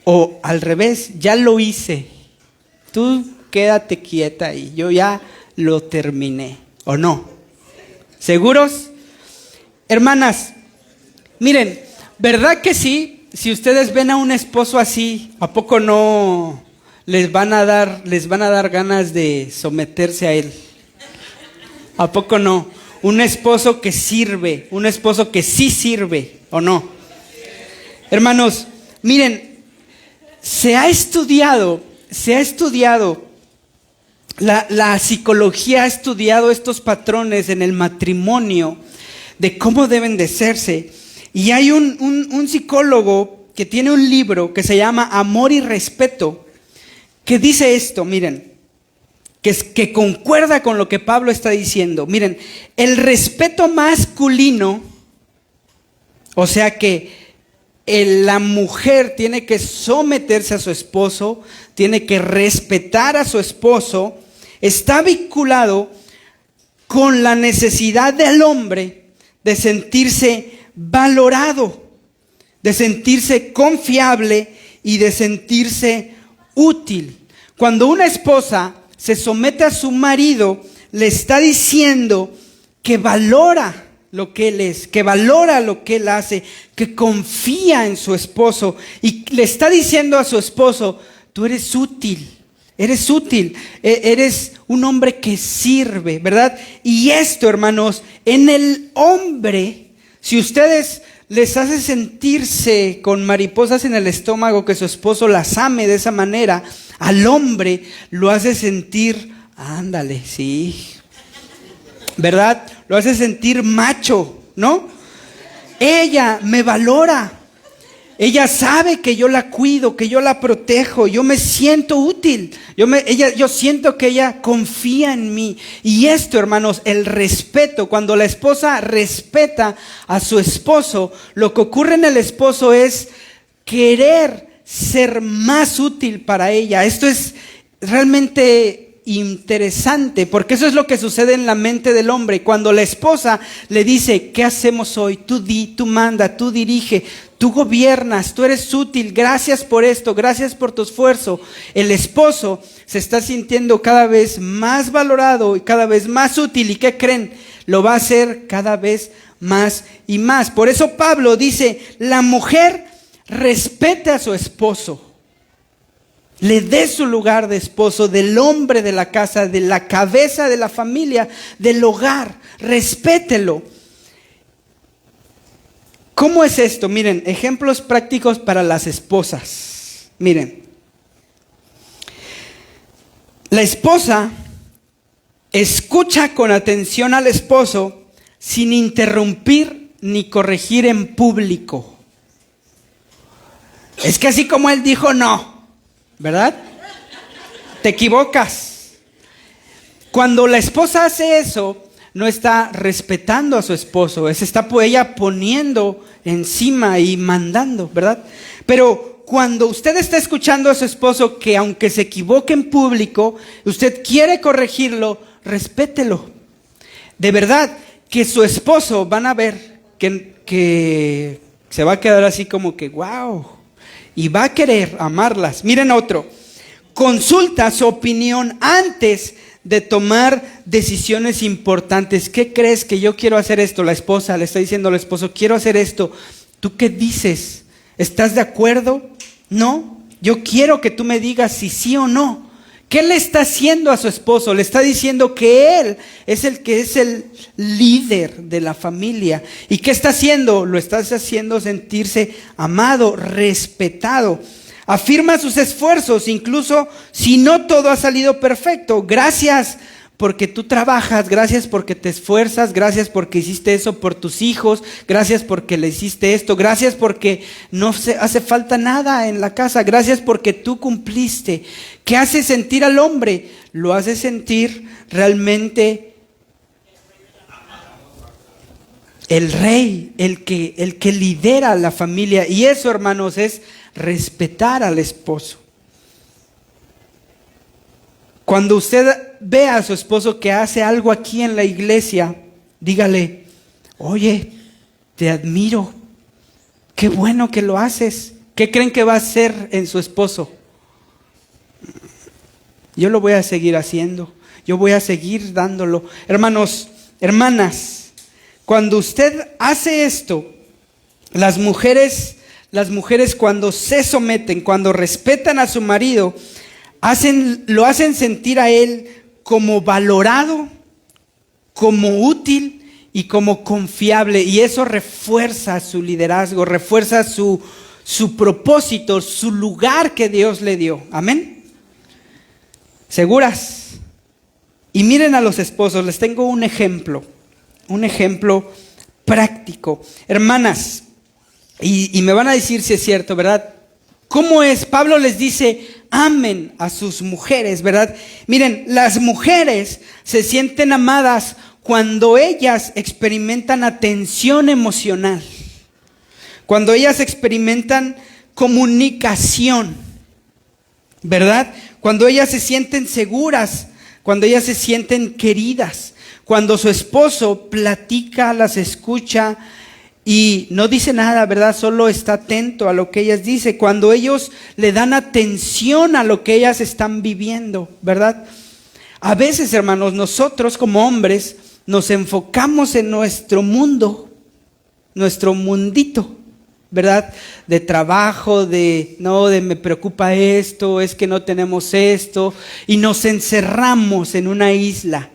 O al revés, ya lo hice. Tú quédate quieta y yo ya lo terminé. ¿O no? ¿Seguros? Hermanas, miren, ¿verdad que sí? Si ustedes ven a un esposo así, ¿a poco no les van a dar ganas de someterse a él? ¿A poco no? Un esposo que sirve, un esposo que sí sirve, ¿o no? Hermanos, miren, se ha estudiado, la psicología ha estudiado estos patrones en el matrimonio, de cómo deben de serse. Y hay un psicólogo que tiene un libro que se llama Amor y Respeto, que dice esto, miren, que concuerda con lo que Pablo está diciendo. Miren, el respeto masculino, o sea que la mujer tiene que someterse a su esposo, tiene que respetar a su esposo, está vinculado con la necesidad del hombre de sentirse valorado, de sentirse confiable y de sentirse útil. Cuando una esposa se somete a su marido, le está diciendo que valora lo que él es, que valora lo que él hace, que confía en su esposo y le está diciendo a su esposo: tú eres útil, eres un hombre que sirve, ¿verdad? Y esto, hermanos, en el hombre, si ustedes les hace sentirse con mariposas en el estómago que su esposo las ame de esa manera, al hombre lo hace sentir, ándale, sí, ¿verdad? Lo hace sentir macho, ¿no? Ella me valora. Ella sabe que yo la cuido, que yo la protejo, yo me siento útil, yo siento que ella confía en mí. Y esto, hermanos, el respeto, cuando la esposa respeta a su esposo, lo que ocurre en el esposo es querer ser más útil para ella. Esto es realmente interesante, porque eso es lo que sucede en la mente del hombre. Cuando la esposa le dice: ¿qué hacemos hoy? Tú di, tú manda, tú dirige, tú gobiernas, tú eres útil, gracias por esto, gracias por tu esfuerzo. El esposo se está sintiendo cada vez más valorado y cada vez más útil. ¿Y qué creen? Lo va a hacer cada vez más y más. Por eso Pablo dice: la mujer respete a su esposo, le dé su lugar de esposo, del hombre de la casa, de la cabeza de la familia, del hogar. Respételo. ¿Cómo es esto? Miren, ejemplos prácticos para las esposas. Miren, la esposa escucha con atención al esposo sin interrumpir ni corregir en público. Es que así como él dijo, no, ¿verdad? Te equivocas. Cuando la esposa hace eso, no está respetando a su esposo, está ella poniendo encima y mandando, ¿verdad? Pero cuando usted está escuchando a su esposo, que aunque se equivoque en público, usted quiere corregirlo, respételo. De verdad que su esposo van a ver que se va a quedar así como que wow, y va a querer amarlas. Miren otro: consulta su opinión antes de tomar decisiones importantes. ¿Qué crees? Que yo quiero hacer esto. La esposa le está diciendo al esposo: quiero hacer esto. ¿Tú qué dices? ¿Estás de acuerdo? No. Yo quiero que tú me digas si sí o no. ¿Qué le está haciendo a su esposo? Le está diciendo que él es el que es el líder de la familia. ¿Y qué está haciendo? Lo está haciendo sentirse amado, respetado. Afirma sus esfuerzos, incluso si no todo ha salido perfecto. Gracias porque tú trabajas, gracias porque te esfuerzas, gracias porque hiciste eso por tus hijos, gracias porque le hiciste esto, gracias porque no hace falta nada en la casa, gracias porque tú cumpliste. ¿Qué hace sentir al hombre? Lo hace sentir realmente el rey, el que lidera a la familia. Y eso, hermanos, es respetar al esposo. Cuando usted ve a su esposo que hace algo aquí en la iglesia, dígale: oye, te admiro, qué bueno que lo haces. ¿Qué creen que va a hacer en su esposo? Yo lo voy a seguir haciendo, yo voy a seguir dándolo. Hermanos, hermanas, cuando usted hace esto, las mujeres cuando se someten, cuando respetan a su marido, lo hacen sentir a él como valorado, como útil y como confiable. Y eso refuerza su liderazgo, refuerza su propósito, su lugar que Dios le dio. Amén. ¿Seguras? Y miren a los esposos, les tengo un ejemplo práctico. Hermanas, y me van a decir si es cierto, ¿verdad? ¿Cómo es? Pablo les dice: amen a sus mujeres, ¿verdad? Miren, las mujeres se sienten amadas cuando ellas experimentan atención emocional, cuando ellas experimentan comunicación, ¿verdad? Cuando ellas se sienten seguras, cuando ellas se sienten queridas, Cuando su esposo platica, las escucha y no dice nada, ¿verdad? Solo está atento a lo que ellas dicen. Cuando ellos le dan atención a lo que ellas están viviendo, ¿verdad? A veces, hermanos, nosotros como hombres nos enfocamos en nuestro mundo, nuestro mundito, ¿verdad? De trabajo, de me preocupa esto, es que no tenemos esto, y nos encerramos en una isla.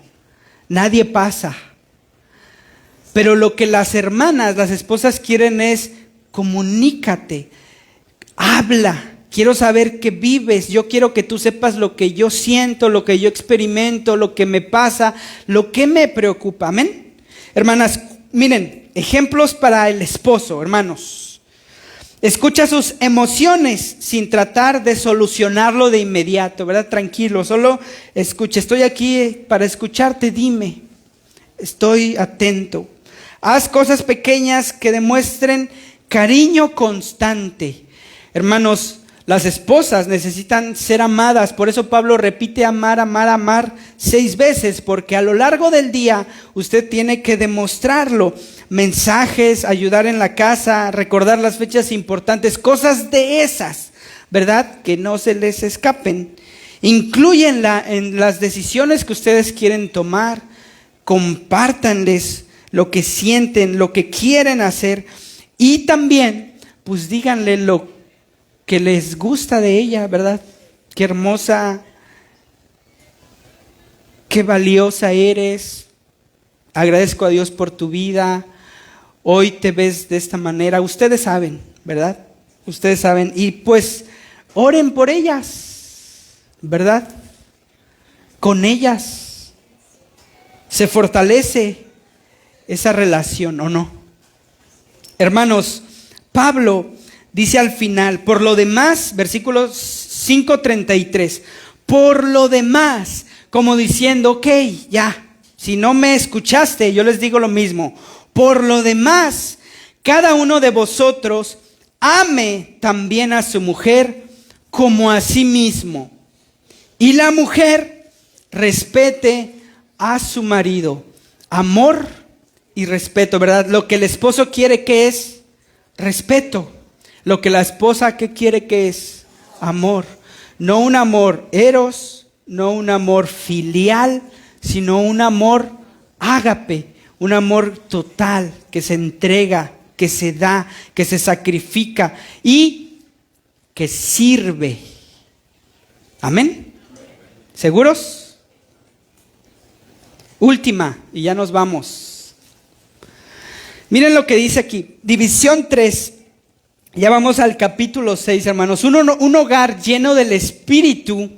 Nadie pasa. Pero lo que las hermanas, las esposas quieren es: comunícate, habla. Quiero saber qué vives, yo quiero que tú sepas lo que yo siento, lo que yo experimento, lo que me pasa, lo que me preocupa. Amén. Hermanas, miren, ejemplos para el esposo, hermanos. Escucha sus emociones sin tratar de solucionarlo de inmediato, ¿verdad? Tranquilo, solo escucha. Estoy aquí para escucharte, dime. Estoy atento. Haz cosas pequeñas que demuestren cariño constante. Hermanos, las esposas necesitan ser amadas. Por eso Pablo repite amar, amar, amar 6 veces, porque a lo largo del día usted tiene que demostrarlo. Mensajes, ayudar en la casa, recordar las fechas importantes, cosas de esas, ¿verdad? Que no se les escapen. Inclúyenla en las decisiones que ustedes quieren tomar. Compártanles lo que sienten, lo que quieren hacer. Y también, pues díganle lo que les gusta de ella, ¿verdad? Qué hermosa, qué valiosa eres. Agradezco a Dios por tu vida. Hoy te ves de esta manera. Ustedes saben, ¿verdad? Ustedes saben. Y pues oren por ellas, ¿verdad? Con ellas se fortalece esa relación, ¿o no? Hermanos, Pablo dice al final, por lo demás, versículo 5:33, por lo demás, como diciendo, ok, ya, si no me escuchaste, yo les digo lo mismo. Por lo demás, cada uno de vosotros ame también a su mujer como a sí mismo. Y la mujer respete a su marido. Amor y respeto, ¿verdad? Lo que el esposo quiere, ¿qué es? Respeto. Lo que la esposa, ¿qué quiere? ¿Qué es? Amor. No un amor eros, no un amor filial, sino un amor ágape, un amor total, que se entrega, que se da, que se sacrifica y que sirve. ¿Amén? ¿Seguros? Última, y ya nos vamos. Miren lo que dice aquí, división 3. Ya vamos al capítulo 6, hermanos. Un hogar lleno del Espíritu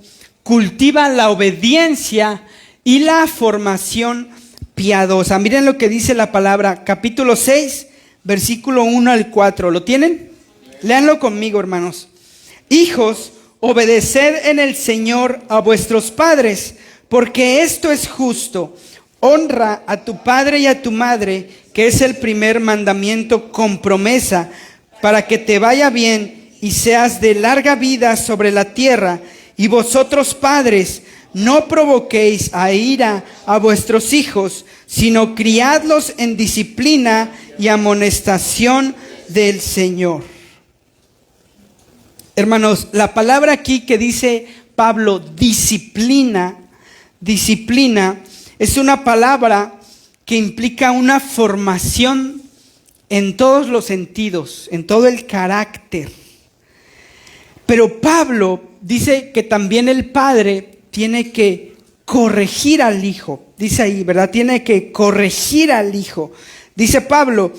cultiva la obediencia y la formación piadosa. Miren lo que dice la palabra, capítulo 6, versículo 1 al 4. ¿Lo tienen? Léanlo conmigo, hermanos. Hijos, obedeced en el Señor a vuestros padres, porque esto es justo. Honra a tu padre y a tu madre, que es el primer mandamiento con promesa, para que te vaya bien y seas de larga vida sobre la tierra. Y vosotros, padres, no provoquéis a ira a vuestros hijos, sino criadlos en disciplina y amonestación del Señor. Hermanos, la palabra aquí que dice Pablo, disciplina, es una palabra que implica una formación en todos los sentidos, en todo el carácter. Pero Pablo dice que también el padre tiene que corregir al hijo. Dice ahí, ¿verdad? Tiene que corregir al hijo. Dice Pablo,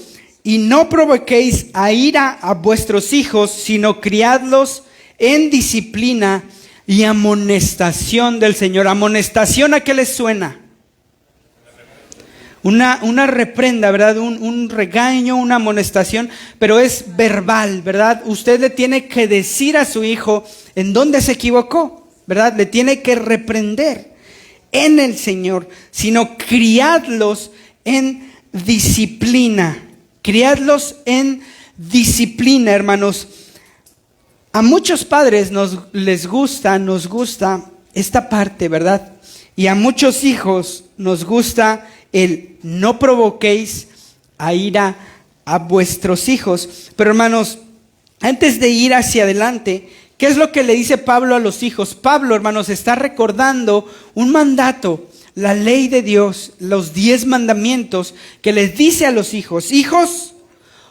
y no provoquéis a ira a vuestros hijos, sino criadlos en disciplina y amonestación del Señor. ¿Amonestación a qué les suena? Una reprenda, ¿verdad? Un regaño, una amonestación, pero es verbal, ¿verdad? Usted le tiene que decir a su hijo en dónde se equivocó, ¿verdad? Le tiene que reprender en el Señor, sino criadlos en disciplina. Criadlos en disciplina, hermanos. A muchos padres nos gusta esta parte, ¿verdad? Y a muchos hijos nos gusta el no provoquéis a ira a vuestros hijos. Pero hermanos, antes de ir hacia adelante, ¿qué es lo que le dice Pablo a los hijos? Pablo, hermanos, está recordando un mandato, la ley de Dios, los 10 mandamientos que les dice a los hijos: hijos,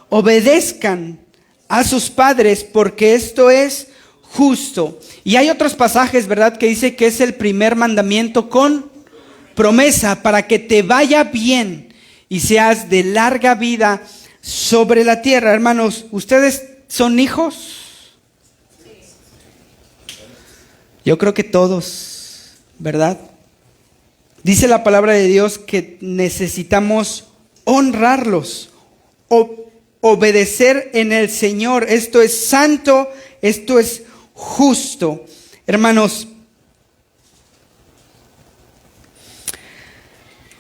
obedezcan a sus padres porque esto es justo. Y hay otros pasajes, ¿verdad?, que dice que es el primer mandamiento con promesa para que te vaya bien y seas de larga vida sobre la tierra. Hermanos, ¿ustedes son hijos? Yo creo que todos, ¿verdad? Dice la palabra de Dios que necesitamos honrarlos, obedecer en el Señor. Esto es santo, esto es justo. Hermanos,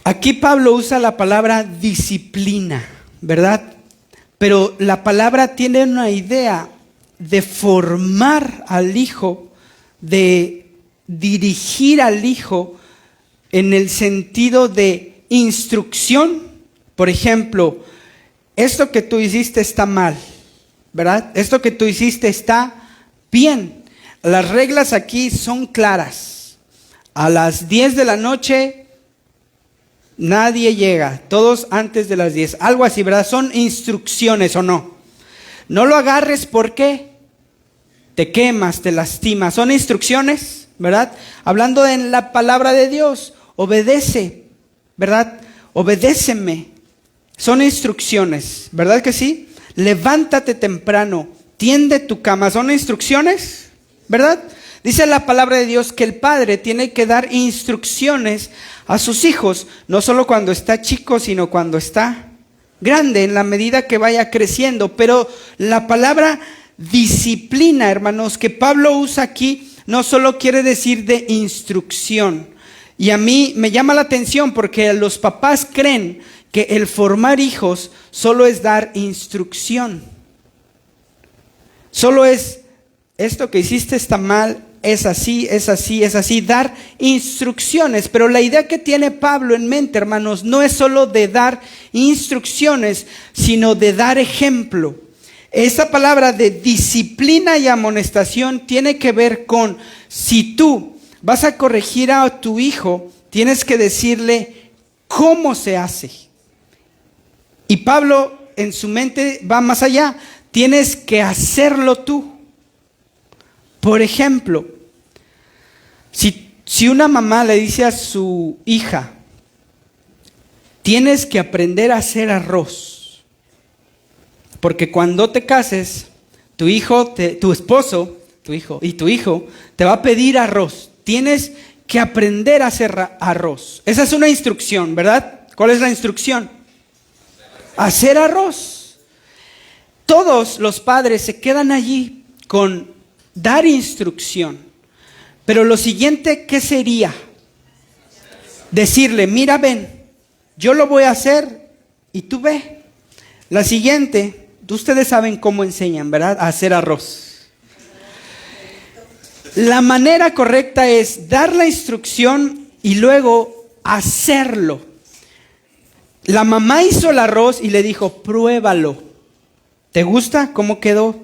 aquí Pablo usa la palabra disciplina, ¿verdad? Pero la palabra tiene una idea de formar al hijo, de dirigir al hijo en el sentido de instrucción. Por ejemplo, esto que tú hiciste está mal, ¿verdad? Esto que tú hiciste está bien. Las reglas aquí son claras. A las 10 de la noche nadie llega, todos antes de las 10, algo así, ¿verdad? Son instrucciones, ¿o no? No lo agarres porque te quemas, te lastimas. Son instrucciones, ¿verdad? Hablando en la palabra de Dios, obedece, ¿verdad? Obedéceme. Son instrucciones, ¿verdad que sí? Levántate temprano, tiende tu cama. Son instrucciones, ¿verdad? Dice la palabra de Dios que el padre tiene que dar instrucciones a sus hijos, no solo cuando está chico, sino cuando está grande, en la medida que vaya creciendo. Pero la palabra disciplina, hermanos, que Pablo usa aquí, no solo quiere decir de instrucción. Y a mí me llama la atención porque los papás creen que el formar hijos solo es dar instrucción. Solo es: esto que hiciste está mal, es así, es así, es así, dar instrucciones. Pero la idea que tiene Pablo en mente, hermanos, no es solo de dar instrucciones, sino de dar ejemplo. Esa palabra de disciplina y amonestación tiene que ver con: si tú vas a corregir a tu hijo, tienes que decirle cómo se hace. Y Pablo en su mente va más allá: tienes que hacerlo tú. Por ejemplo, si una mamá le dice a su hija: tienes que aprender a hacer arroz, porque cuando te cases, tu esposo y tu hijo te va a pedir arroz. Tienes que aprender a hacer arroz. Esa es una instrucción, ¿verdad? ¿Cuál es la instrucción? Hacer arroz. Todos los padres se quedan allí con dar instrucción. Pero lo siguiente, ¿qué sería? Decirle: mira, ven, yo lo voy a hacer y tú ve. La siguiente, ustedes saben cómo enseñan, ¿verdad? A hacer arroz. La manera correcta es dar la instrucción y luego hacerlo. La mamá hizo el arroz y le dijo: pruébalo. ¿Te gusta cómo quedó?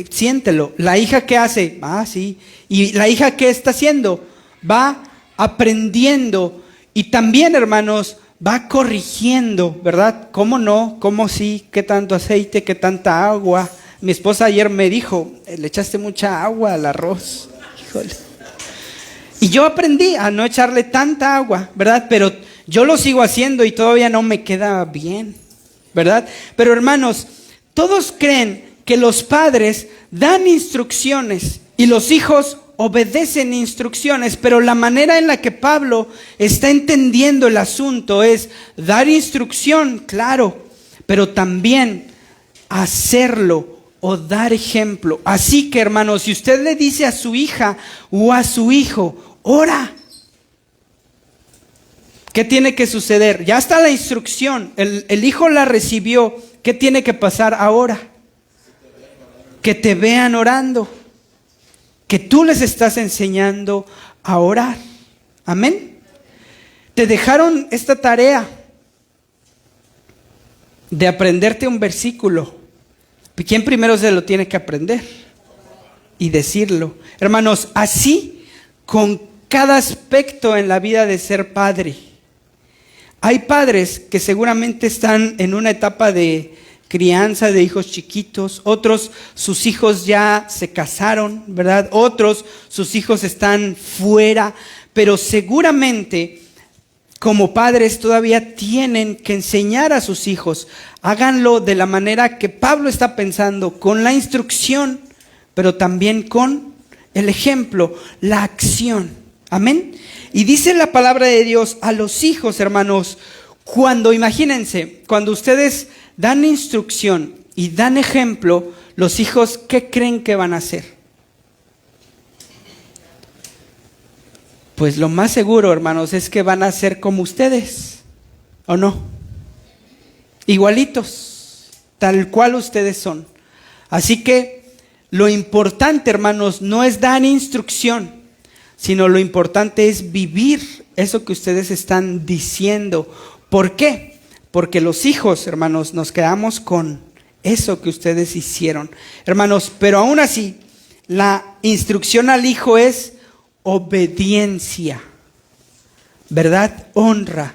Siéntelo. La hija, ¿qué hace? Sí. ¿Y la hija qué está haciendo? Va aprendiendo. Y también, hermanos, va corrigiendo, ¿verdad? ¿Cómo no? ¿Cómo sí? ¿Qué tanto aceite? ¿Qué tanta agua? Mi esposa ayer me dijo: le echaste mucha agua al arroz. Híjole. Y yo aprendí a no echarle tanta agua, ¿verdad? Pero yo lo sigo haciendo y todavía no me queda bien, ¿verdad? Pero hermanos, todos creen que los padres dan instrucciones y los hijos obedecen instrucciones, pero la manera en la que Pablo está entendiendo el asunto es dar instrucción, claro, pero también hacerlo o dar ejemplo. Así que, hermanos, si usted le dice a su hija o a su hijo: ora, ¿qué tiene que suceder? Ya está la instrucción, el hijo la recibió. ¿Qué tiene que pasar ahora? Que te vean orando, que tú les estás enseñando a orar. Amén. Te dejaron esta tarea de aprenderte un versículo, ¿quién primero se lo tiene que aprender? Y decirlo. Hermanos, así con cada aspecto en la vida de ser padre. Hay padres que seguramente están en una etapa de crianza de hijos chiquitos, otros sus hijos ya se casaron, ¿verdad? Otros sus hijos están fuera, pero seguramente como padres todavía tienen que enseñar a sus hijos. Háganlo de la manera que Pablo está pensando, con la instrucción, pero también con el ejemplo, la acción. Amén. Y dice la palabra de Dios a los hijos, hermanos, imagínense, cuando ustedes dan instrucción y dan ejemplo, los hijos, ¿qué creen que van a hacer? Pues lo más seguro, hermanos, es que van a ser como ustedes, ¿o no? Igualitos, tal cual ustedes son. Así que lo importante, hermanos, no es dar instrucción, sino lo importante es vivir eso que ustedes están diciendo. ¿Por qué? Porque los hijos, hermanos, nos quedamos con eso que ustedes hicieron. Hermanos, pero aún así, la instrucción al hijo es obediencia, ¿verdad? Honra.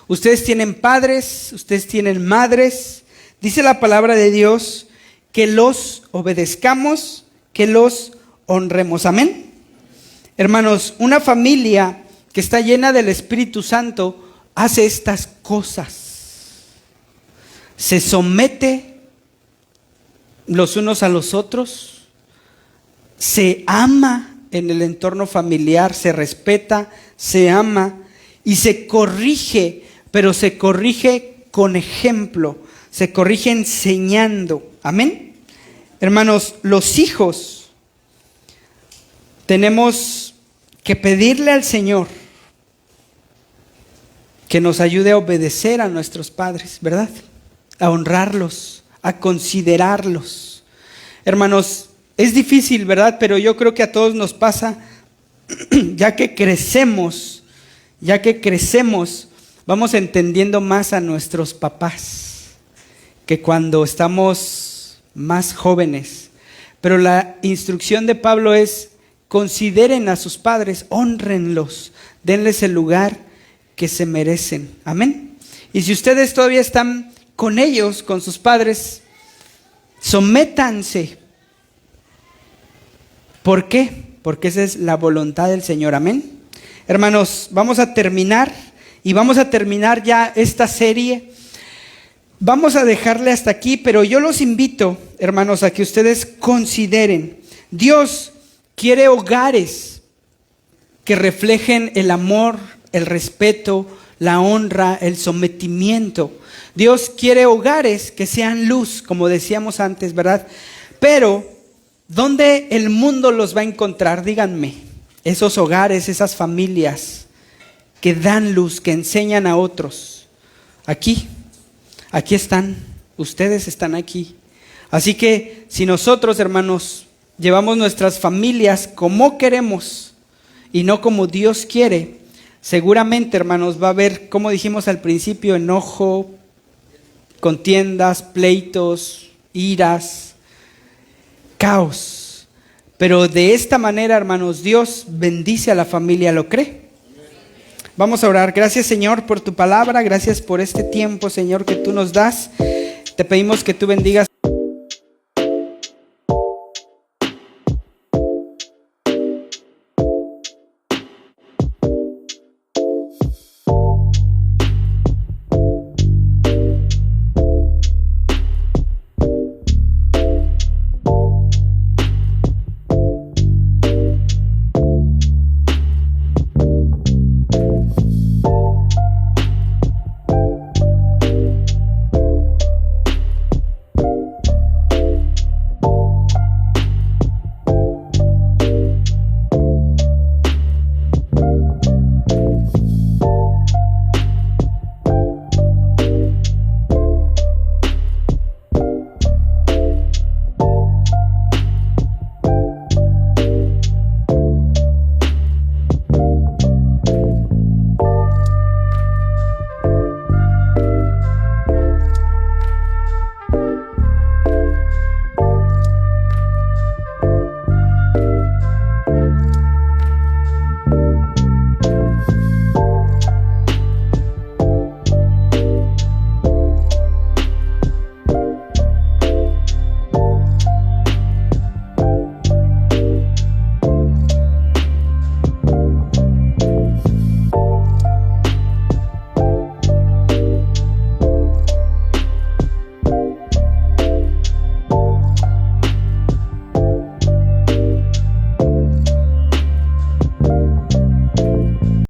Ustedes tienen padres, ustedes tienen madres. Dice la palabra de Dios que los obedezcamos, que los honremos. Amén. Hermanos, una familia que está llena del Espíritu Santo hace estas cosas. Se somete los unos a los otros. Se ama en el entorno familiar, se respeta, se ama y se corrige, pero se corrige con ejemplo, se corrige enseñando. Amén. Hermanos, los hijos tenemos que pedirle al Señor que nos ayude a obedecer a nuestros padres, ¿verdad? A honrarlos, a considerarlos. Hermanos, es difícil, ¿verdad? Pero yo creo que a todos nos pasa, ya que crecemos, vamos entendiendo más a nuestros papás que cuando estamos más jóvenes. Pero la instrucción de Pablo es: consideren a sus padres, hónrenlos, denles el lugar que se merecen. Amén. Y si ustedes todavía están con ellos, con sus padres, sométanse. ¿Por qué? Porque esa es la voluntad del Señor. Amén. Hermanos, vamos a terminar ya esta serie. Vamos a dejarle hasta aquí, pero yo los invito, hermanos, a que ustedes consideren. Dios quiere hogares que reflejen el amor, el respeto, la honra, el sometimiento. Dios quiere hogares que sean luz, como decíamos antes, ¿verdad? Pero, ¿dónde el mundo los va a encontrar? Díganme, esos hogares, esas familias que dan luz, que enseñan a otros. Aquí están, ustedes están aquí. Así que si nosotros, hermanos, llevamos nuestras familias como queremos y no como Dios quiere, seguramente, hermanos, va a haber, como dijimos al principio, enojo, contiendas, pleitos, iras, caos. Pero de esta manera, hermanos, Dios bendice a la familia, ¿lo cree? Vamos a orar. Gracias, Señor, por tu palabra. Gracias por este tiempo, Señor, que tú nos das. Te pedimos que tú bendigas